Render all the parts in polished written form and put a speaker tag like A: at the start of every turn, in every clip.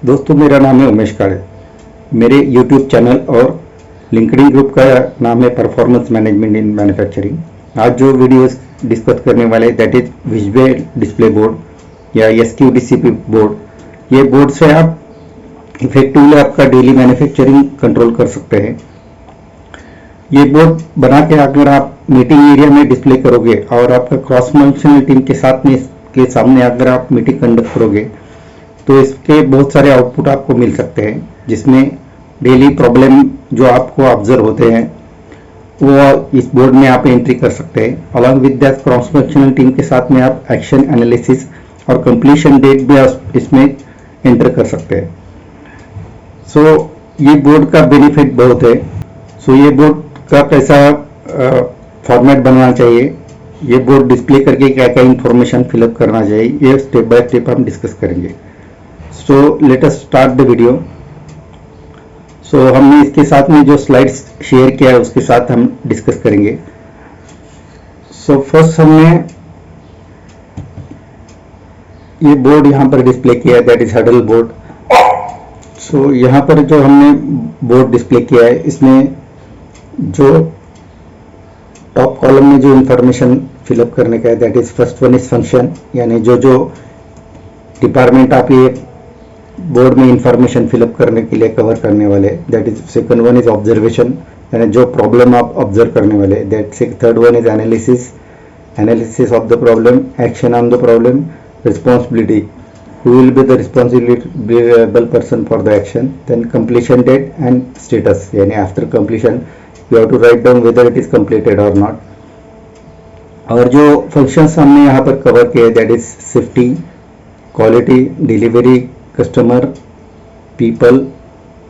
A: दोस्तों, मेरा नाम है उमेश काड़े। मेरे YouTube चैनल और लिंक्डइन ग्रुप का नाम है परफॉर्मेंस मैनेजमेंट इन मैन्युफैक्चरिंग। आज जो वीडियो डिस्कस करने वाले that is visual display board या SQDCP बोर्ड। ये बोर्ड से आप इफेक्टिवली आपका डेली मैन्युफैक्चरिंग कंट्रोल कर सकते हैं। ये बोर्ड बना के अगर आप मीटिंग एरिया में डिस्प्ले करोगे और आपका क्रॉस फंक्शनल टीम के साथ में इसके सामने अगर आप मीटिंग कंडक्ट करोगे तो इसके बहुत सारे आउटपुट आपको मिल सकते हैं, जिसमें डेली प्रॉब्लम जो आपको ऑब्जर्व होते हैं वो इस बोर्ड में आप एंट्री कर सकते हैं। Along with that cross functional team के साथ में आप एक्शन एनालिसिस और कंप्लीशन डेट भी इसमें एंटर कर सकते हैं। सो ये बोर्ड का बेनिफिट बहुत है। सो ये बोर्ड का कैसा फॉर्मेट बनना चाहिए, ये बोर्ड डिस्प्ले करके क्या क्या इंफॉर्मेशन फिलअप करना चाहिए, ये स्टेप बाय स्टेप हम डिस्कस करेंगे। So let us start the video. So हमने इसके साथ में जो स्लाइड्स शेयर किया है उसके साथ हम डिस्कस करेंगे। सो फर्स्ट हमने ये बोर्ड यहाँ पर डिस्प्ले किया है, दैट इज हडल बोर्ड। सो यहाँ पर जो हमने बोर्ड डिस्प्ले किया है, इसमें जो टॉप कॉलम में जो इंफॉर्मेशन फिलअप करने का है that is first one is function, यानी जो जो डिपार्टमेंट आप ये बोर्ड में इंफॉर्मेशन फिलअप करने के लिए कवर करने वाले, that is second one is observation, यानी जो प्रॉब्लम आप ऑब्जर्व करने वाले, that third one is analysis of the problem, action on the problem, responsibility, who will be the responsible person for the action, then completion date and status, यानी after completion you have to write down whether it is completed or not। और जो functions हमने यहाँ पर cover किए that is safety, quality, delivery, customer, people,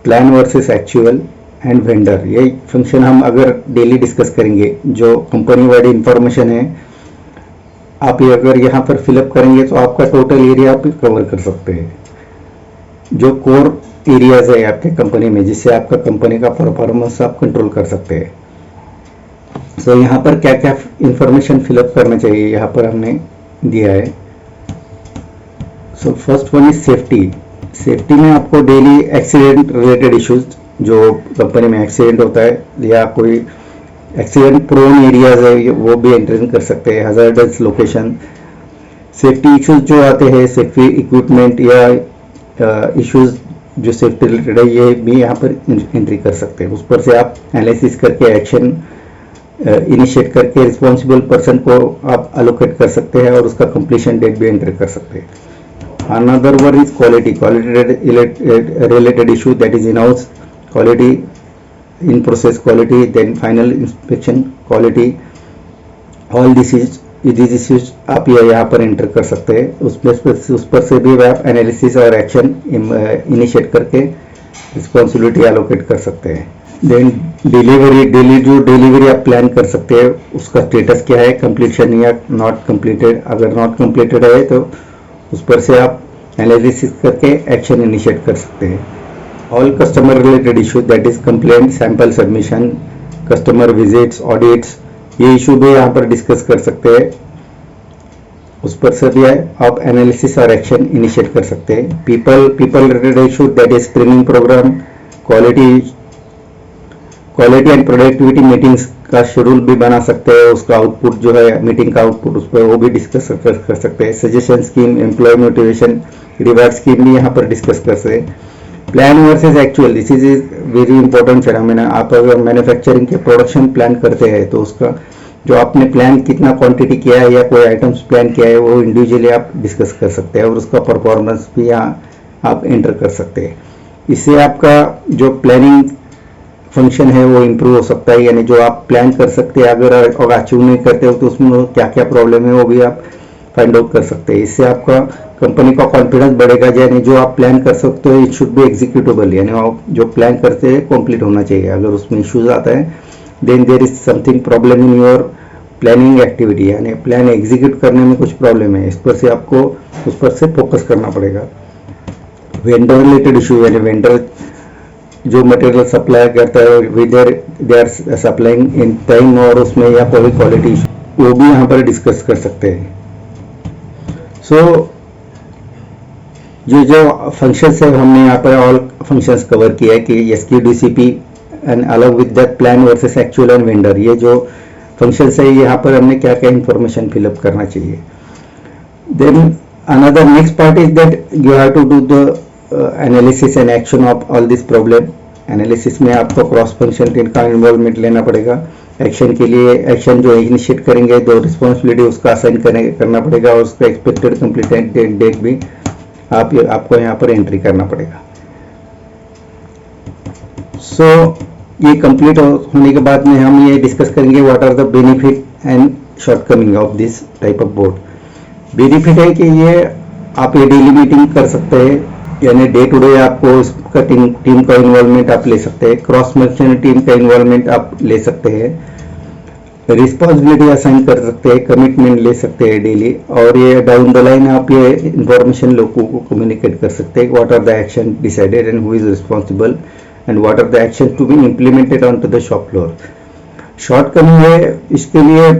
A: plan versus actual and vendor। ये function हम अगर daily discuss करेंगे। जो कंपनी वाइड इंफॉर्मेशन है आप ये अगर यहाँ पर फिलअप करेंगे तो आपका टोटल एरिया आप कवर कर सकते हैं। जो कोर एरियाज है आपके कंपनी में, जिससे आपका कंपनी का परफॉर्मेंस आप कंट्रोल कर सकते हैं। सो यहाँ पर क्या क्या इंफॉर्मेशन फिलअप करना चाहिए यहाँ पर हमने दिया है। So first one is safety. Safety में आपको डेली एक्सीडेंट रिलेटेड इश्यूज, जो कंपनी में एक्सीडेंट होता है या कोई एक्सीडेंट प्रोन एरियाज है वो भी एंटर कर सकते हैं। हजार्डस लोकेशन, सेफ्टी इश्यूज जो आते हैं, सेफ्टी इक्विपमेंट या इश्यूज जो सेफ्टी रिलेटेड है, ये भी यहाँ पर एंट्री कर सकते हैं। उस पर से आप एनालिसिस करके एक्शन इनिशिएट करके रिस्पॉन्सिबल पर्सन को आप अलोकेट कर सकते हैं और उसका कंप्लीशन डेट भी एंटर कर सकते हैं। Another one is quality related issue, that is in house quality, in process quality, then final inspection quality, all these issues आप यहाँ पर एंटर कर सकते हैं। उस पर से भी आप एनालिसिस और एक्शन इनिशिएट करके रिस्पॉन्सिबिलिटी एलोकेट कर सकते हैं। देन डिलीवरी, डेली जो डिलीवरी आप प्लान कर सकते हैं उसका स्टेटस क्या है, कंप्लीशन या नॉट कंप्लीटेड। अगर नॉट कंप्लीटेड है तो उस पर से आप एनालिसिस करके एक्शन इनिशिएट कर सकते हैं। All customer related issue, that is complaint, sample submission, customer visits, audits, ये इशू भी यहाँ पर डिस्कस कर सकते हैं। उस पर से भी आप एनालिसिस और एक्शन इनिशिएट कर सकते हैं। People related issue, that is training program, quality and productivity meetings का शेड्यूल भी बना सकते हैं। उसका आउटपुट जो है मीटिंग का आउटपुट, उस पर वो भी डिस्कस कर सकते हैं। Suggestion scheme, employee motivation, reward scheme भी यहाँ पर डिस्कस कर सकते हैं। Plan versus actual, this is very important phenomena. आप अगर मैन्युफैक्चरिंग के प्रोडक्शन प्लान करते हैं तो उसका जो आपने प्लान कितना क्वांटिटी किया है या कोई आइटम्स प्लान किया है वो इंडिविजुअली आप डिस्कस कर सकते हैं और उसका परफॉर्मेंस भी यहाँ आप एंटर कर सकते हैं। इससे आपका जो प्लानिंग फंक्शन है वो इम्प्रूव हो सकता है, यानी जो आप प्लान कर सकते हैं अगर अचीव नहीं करते हो तो उसमें क्या क्या प्रॉब्लम है वो भी आप फाइंड आउट कर सकते हैं। इससे आपका कंपनी का कॉन्फिडेंस बढ़ेगा, यानी जो आप प्लान कर सकते हो इट शुड बी एग्जीक्यूटेबल, यानी आप जो प्लान करते हैं कंप्लीट होना चाहिए। अगर उसमें इश्यूज आता है then there is something problem in your planning activity, यानी प्लान एग्जीक्यूट करने में कुछ प्रॉब्लम है, इस पर से आपको उस पर से फोकस करना पड़ेगा। वेंडर रिलेटेड इशू, यानी वेंडर जो मटेरियल सप्लाई करता है whether they are supplying in time और उसमें या कोई क्वालिटी इशू वो भी यहाँ पर डिस्कस कर सकते हैं। सो जो जो फंक्शंस है हमने यहाँ पर ऑल फंक्शंस कवर किया है कि SQDCP and along with that plan versus actual and vendor, ये जो फंक्शंस है यहाँ पर हमने क्या क्या इंफॉर्मेशन फिलअप करना चाहिए. Then another next part is that you have to do the analysis and action of all this problem. Analysis में आपको क्रॉस फंक्शन टीम का इन्वॉल्वमेंट लेना पड़ेगा. एक्शन के लिए एक्शन जो इनिशिएट करेंगे, जो रिस्पॉन्सिबिलिटी उसका असाइन करना पड़ेगा और उसका एक्सपेक्टेड कंप्लीट डेट भी आपको यहाँ पर एंट्री करना पड़ेगा. सो ये कंप्लीट होने के बाद में हम ये डिस्कस करेंगे what are the benefit and shortcoming of this type of board. Benefit है कि ये आप ये डेली मीटिंग कर सकते हैं, यानी डे टू डे आपको इसका टीम का इन्वॉल्वमेंट आप ले सकते हैं, क्रॉस फंक्शनल टीम का इन्वॉल्वमेंट आप ले सकते हैं, रिस्पॉन्सिबिलिटी असाइन कर सकते हैं, कमिटमेंट ले सकते हैं डेली, और ये डाउन द लाइन आप ये इंफॉर्मेशन लोगों को कम्युनिकेट कर सकते हैं what are the action decided and who is responsible and what are the action to be implemented on to the shop floor. Shortcoming है इसके लिए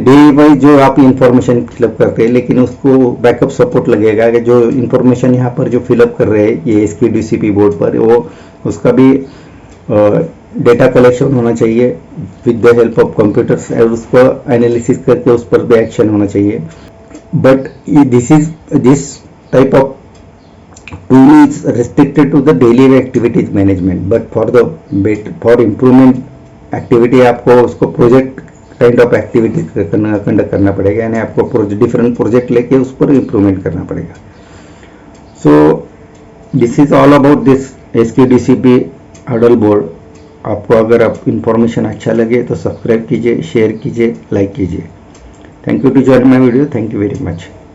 A: डे वाइज जो आप इंफॉर्मेशन फिलअप करते हैं, लेकिन उसको बैकअप सपोर्ट लगेगा कि जो इंफॉर्मेशन यहाँ पर जो फिलअप कर रहे हैं ये SQDCP बोर्ड पर, वो उसका भी डेटा कलेक्शन होना चाहिए with the help of computers और उसको एनालिसिस करके उस पर भी एक्शन होना चाहिए. But this type of tool is restricted to the daily activities management, but for improvement activity आपको उसको project kind of activity conduct करना पड़ेगा, यानी आपको डिफरेंट प्रोजेक्ट लेके उस पर इम्प्रूवमेंट करना पड़ेगा. So this is all about this SQDCP huddle board. आपको अगर आप इंफॉर्मेशन अच्छा लगे तो सब्सक्राइब कीजिए, शेयर कीजिए, लाइक कीजिए. Thank you to join my video. Thank you very much.